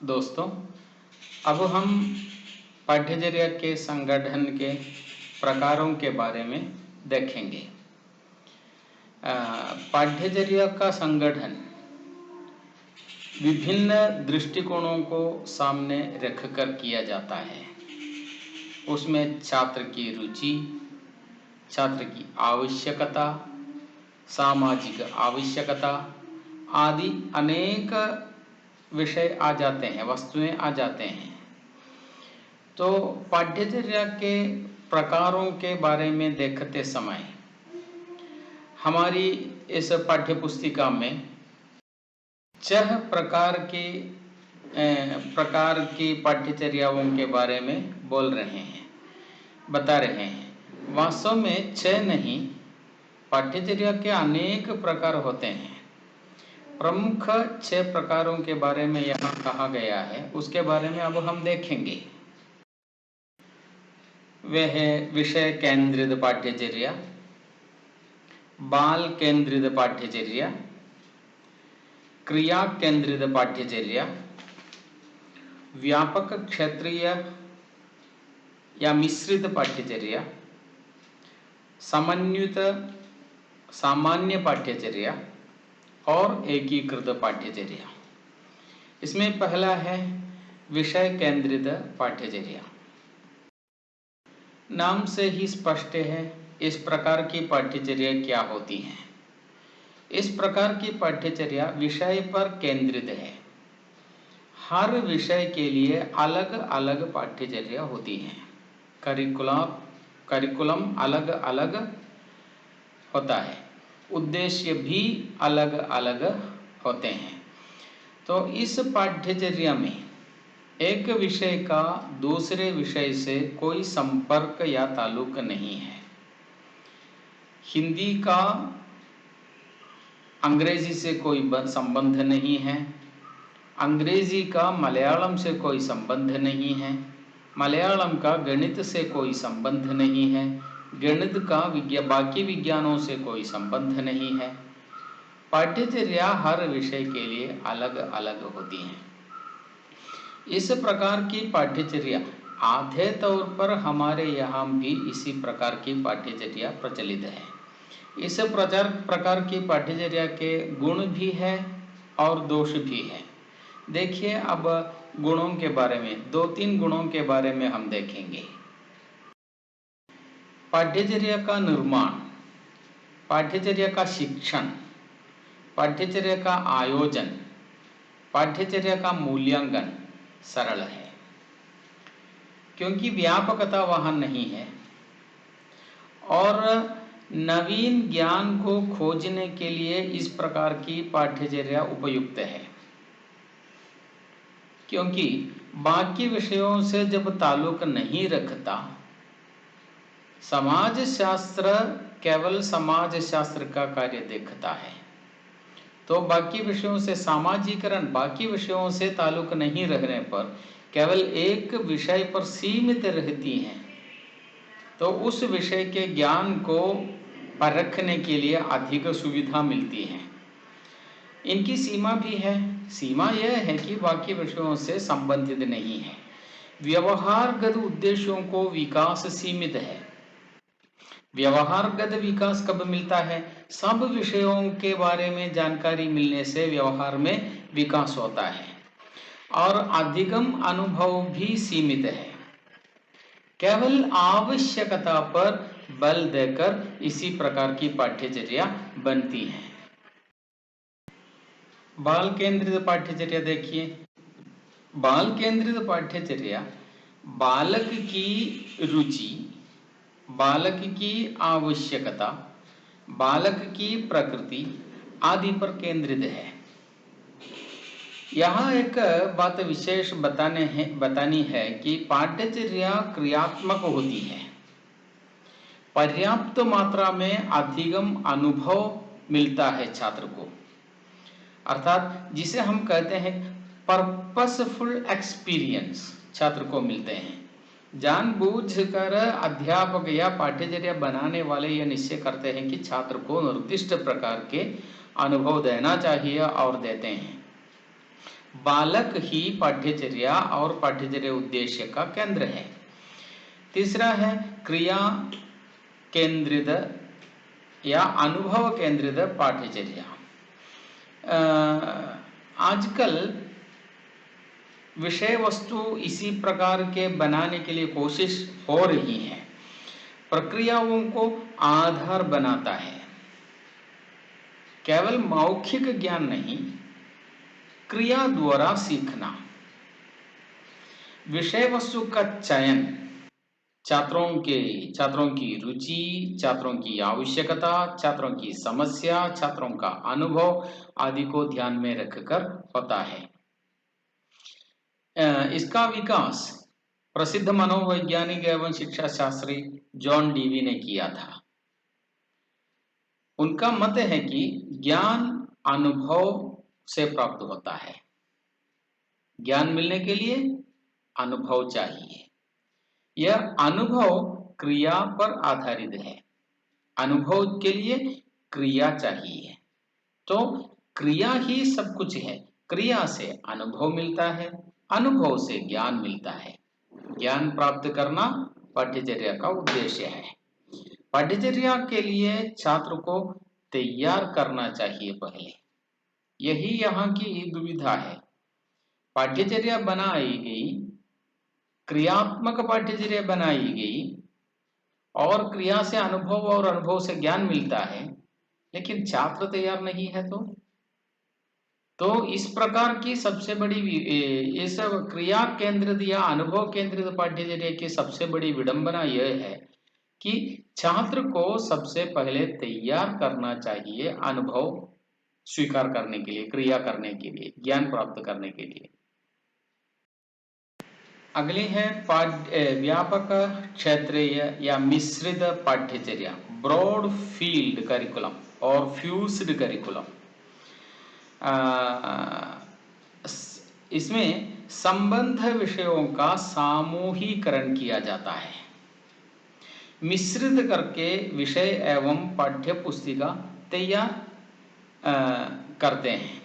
दोस्तों, अब हम पाठ्यचर्या के संगठन के प्रकारों के बारे में देखेंगे। पाठ्यचर्या का संगठन विभिन्न दृष्टिकोणों को सामने रखकर किया जाता है। उसमें छात्र की रुचि, छात्र की आवश्यकता, सामाजिक आवश्यकता आदि अनेक विषय आ जाते हैं, वस्तुएं आ जाते हैं। तो पाठ्यचर्या के प्रकारों के बारे में देखते समय हमारी इस पाठ्य पुस्तिका में 6 प्रकार की पाठ्यचर्याओं के बारे में बोल रहे हैं, बता रहे हैं। वास्तव में 6 नहीं, पाठ्यचर्या के अनेक प्रकार होते हैं। प्रमुख 6 प्रकारों के बारे में यहाँ कहा गया है, उसके बारे में अब हम देखेंगे। वे है विषय केंद्रित पाठ्यचर्या, बाल केंद्रित पाठ्यचर्या, क्रिया केंद्रित पाठ्यचर्या, व्यापक क्षेत्रीय या मिश्रित पाठ्यचर्या, समन्वित सामान्य पाठ्यचर्या और एकीकृत पाठ्यचर्या। इसमें पहला है विषय केंद्रित पाठ्यचर्या। नाम से ही स्पष्ट है इस प्रकार की पाठ्यचर्या क्या होती है। इस प्रकार की पाठ्यचर्या विषय पर केंद्रित है। हर विषय के लिए अलग अलग पाठ्यचर्या होती है। करिकुलम अलग अलग होता है, उद्देश्य भी अलग अलग होते हैं। तो इस पाठ्यचर्या में एक विषय का दूसरे विषय से कोई संपर्क या ताल्लुक नहीं है। हिंदी का अंग्रेजी से कोई संबंध नहीं है, अंग्रेजी का मलयालम से कोई संबंध नहीं है, मलयालम का गणित से कोई संबंध नहीं है, गणित का बाकी विज्ञानों से कोई संबंध नहीं है। पाठ्यचर्या हर विषय के लिए अलग अलग होती है। इस प्रकार की पाठ्यचर्या आधे तौर पर हमारे यहाँ भी इसी प्रकार की पाठ्यचर्या प्रचलित है। इस प्रकार की पाठ्यचर्या के गुण भी है और दोष भी है। देखिए, अब गुणों के बारे में 2-3 गुणों के बारे में हम देखेंगे। पाठ्यचर्या का निर्माण, पाठ्यचर्या का शिक्षण, पाठ्यचर्या का आयोजन, पाठ्यचर्या का मूल्यांकन सरल है, क्योंकि व्यापकता वहाँ नहीं है और नवीन ज्ञान को खोजने के लिए इस प्रकार की पाठ्यचर्या उपयुक्त है। क्योंकि बाकी विषयों से जब ताल्लुक नहीं रखता, समाज शास्त्र केवल समाज शास्त्र का कार्य देखता है, तो बाकी विषयों से सामाजिकरण, बाकी विषयों से ताल्लुक नहीं रखने पर केवल एक विषय पर सीमित रहती हैं, तो उस विषय के ज्ञान को परखने के लिए अधिक सुविधा मिलती है। इनकी सीमा भी है। सीमा यह है कि बाकी विषयों से संबंधित नहीं है। व्यवहारगत उद्देश्यों को विकास सीमित है। व्यवहारगत विकास कब मिलता है? सब विषयों के बारे में जानकारी मिलने से व्यवहार में विकास होता है। और अधिगम अनुभव भी सीमित है। केवल आवश्यकता पर बल देकर इसी प्रकार की पाठ्यचर्या बनती है। बाल केंद्रित पाठ्यचर्या देखिए। बाल केंद्रित पाठ्यचर्या बालक की रुचि, बालक की आवश्यकता, बालक की प्रकृति आदि पर केंद्रित है। यहाँ एक बात विशेष बतानी है कि पाठ्यचर्या क्रियात्मक होती है। पर्याप्त मात्रा में अधिगम अनुभव मिलता है छात्र को, अर्थात जिसे हम कहते हैं पर्पसफुल एक्सपीरियंस छात्र को मिलते हैं। जानबूझकर अध्यापक या पाठ्यचर्या बनाने वाले यह निश्चय करते हैं कि छात्र को निर्दिष्ट प्रकार के अनुभव देना चाहिए और देते हैं। बालक ही पाठ्यचर्या और पाठ्यचर्या उद्देश्य का केंद्र है। तीसरा है क्रिया केंद्रित या अनुभव केंद्रित पाठ्यचर्या। आजकल विषय वस्तु इसी प्रकार के बनाने के लिए कोशिश हो रही है। प्रक्रियाओं को आधार बनाता है, केवल मौखिक ज्ञान नहीं, क्रिया द्वारा सीखना। विषय वस्तु का चयन छात्रों की रुचि, छात्रों की आवश्यकता, छात्रों की समस्या, छात्रों का अनुभव आदि को ध्यान में रखकर होता है। इसका विकास प्रसिद्ध मनोवैज्ञानिक एवं शिक्षा शास्त्री जॉन डीवी ने किया था। उनका मत है कि ज्ञान अनुभव से प्राप्त होता है। ज्ञान मिलने के लिए अनुभव चाहिए। यह अनुभव क्रिया पर आधारित है। अनुभव के लिए क्रिया चाहिए, तो क्रिया ही सब कुछ है। क्रिया से अनुभव मिलता है, अनुभव से ज्ञान मिलता है। ज्ञान प्राप्त करना पाठ्यचर्या का उद्देश्य है। पाठ्यचर्या के लिए छात्र को तैयार करना चाहिए पहले, यही यहाँ की दुविधा है। पाठ्यचर्या बनाई गई, क्रियात्मक पाठ्यचर्या बनाई गई और क्रिया से अनुभव और अनुभव से ज्ञान मिलता है, लेकिन छात्र तैयार नहीं है तो इस प्रकार की सबसे बड़ी इस क्रिया केंद्रित या अनुभव केंद्रित पाठ्यचर्या की सबसे बड़ी विडंबना यह है कि छात्र को सबसे पहले तैयार करना चाहिए अनुभव स्वीकार करने के लिए, क्रिया करने के लिए, ज्ञान प्राप्त करने के लिए। अगली है व्यापक क्षेत्रीय या मिश्रित पाठ्यचर्या, ब्रॉड फील्ड करिकुलम और फ्यूज्ड करिकुलम। इसमें संबंध विषयों का सामूहिकरण किया जाता है। मिश्रित करके विषय एवं पाठ्य पुस्तिका तैयार करते हैं।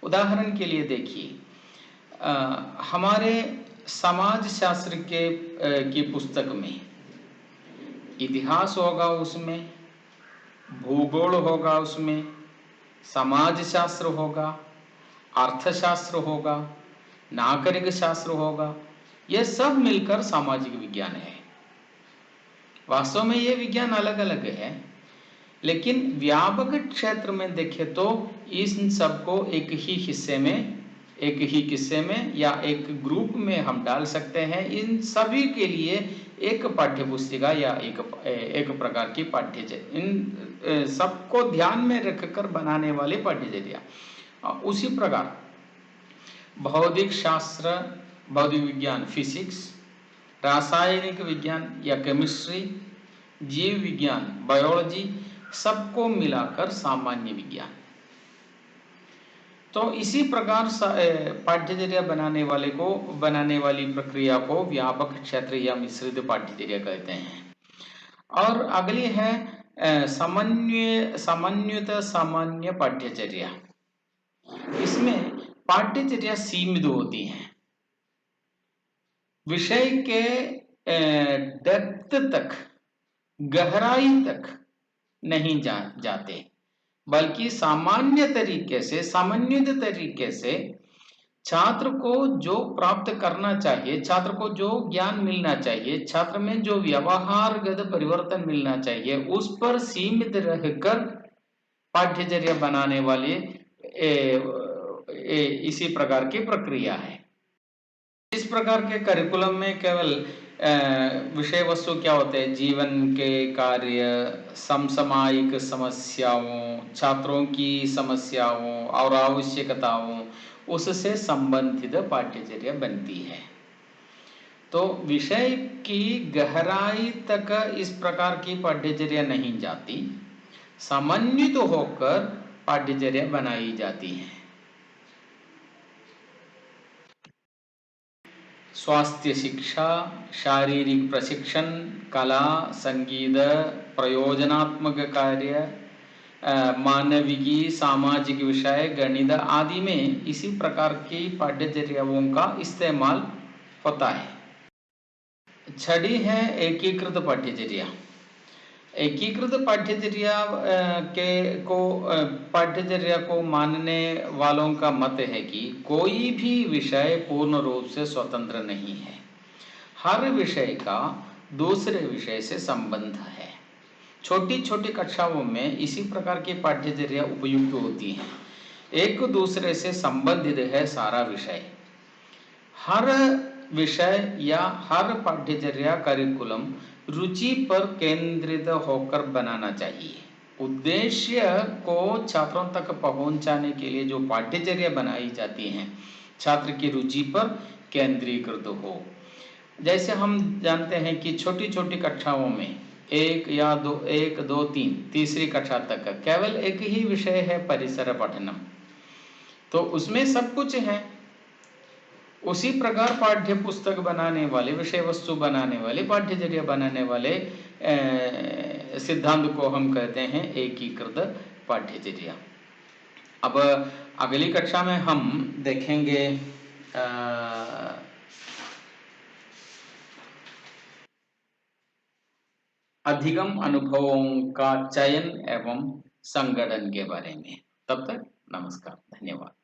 उदाहरण के लिए देखिए, हमारे समाज शास्त्र की पुस्तक में इतिहास होगा, उसमें भूगोल होगा, उसमें समाज शास्त्र होगा, अर्थशास्त्र होगा, नागरिक शास्त्र होगा। यह सब मिलकर सामाजिक विज्ञान है। वास्तव में ये विज्ञान अलग अलग है, लेकिन व्यापक क्षेत्र में देखें तो इन सबको एक ही किस्से में या एक ग्रुप में हम डाल सकते हैं। इन सभी के लिए एक पाठ्य पुस्तिका या एक प्रकार की पाठ्यचर्या, इन सबको ध्यान में रखकर बनाने वाली पाठ्यचर्या। उसी प्रकार भौतिक शास्त्र, भौतिक विज्ञान फिजिक्स, रासायनिक विज्ञान या केमिस्ट्री, जीव विज्ञान बायोलॉजी, सबको मिलाकर सामान्य विज्ञान। तो इसी प्रकार पाठ्यचर्या बनाने वाली प्रक्रिया को व्यापक क्षेत्र या मिश्रित पाठ्यचर्या कहते हैं। और अगली है समन्वित सामान्य पाठ्यचर्या। इसमें पाठ्यचर्या सीमित होती है, विषय के डेप्थ तक, गहराई तक नहीं जाते, बल्कि सामान्य तरीके से, समन्वित तरीके से छात्र को जो प्राप्त करना चाहिए, छात्र को जो ज्ञान मिलना चाहिए, छात्र में जो व्यवहारगत परिवर्तन मिलना चाहिए, उस पर सीमित रहकर पाठ्यचर्या बनाने वाले इसी प्रकार की प्रक्रिया है। इस प्रकार के करिकुलम में केवल विषय वस्तु क्या होते हैं, जीवन के कार्य, समसामयिक समस्याओं, छात्रों की समस्याओं और आवश्यकताओं, उससे संबंधित पाठ्यचर्या बनती है। तो विषय की गहराई तक इस प्रकार की पाठ्यचर्या नहीं जाती, समन्वित होकर पाठ्यचर्या बनाई जाती है। स्वास्थ्य शिक्षा, शारीरिक प्रशिक्षण, कला, संगीत, प्रयोजनात्मक कार्य, मानविकी, सामाजिक विषय, गणित आदि में इसी प्रकार की पाठ्यचर्याओं का इस्तेमाल होता है। छठी है एकीकृत पाठ्यचर्या। एकीकृत पाठ्यचर्या को मानने वालों का मत है कि कोई भी विषय पूर्ण रूप से स्वतंत्र नहीं है। हर विषय का दूसरे विषय से संबंध है। छोटी छोटी कक्षाओं में इसी प्रकार की पाठ्यचर्या उपयुक्त होती है। एक दूसरे से संबंधित है सारा विषय। हर विषय या हर पाठ्यचर्या करिकुलम रुचि पर केंद्रित होकर बनाना चाहिए। उद्देश्य को छात्रों तक पहुंचाने के लिए जो पाठ्यचर्या बनाई जाती हैं छात्र की रुचि पर केंद्रीकृत हो। जैसे हम जानते हैं कि छोटी छोटी कक्षाओं में एक दो तीन तीसरी कक्षा तक केवल एक ही विषय है परिसर पठनम, तो उसमें सब कुछ है। उसी प्रकार पाठ्य पुस्तक बनाने वाले, विषय वस्तु बनाने वाले, पाठ्यचर्या बनाने वाले सिद्धांत को हम कहते हैं एकीकृत पाठ्यचर्या। अब अगली कक्षा में हम देखेंगे अधिगम अनुभवों का चयन एवं संगठन के बारे में। तब तक नमस्कार, धन्यवाद।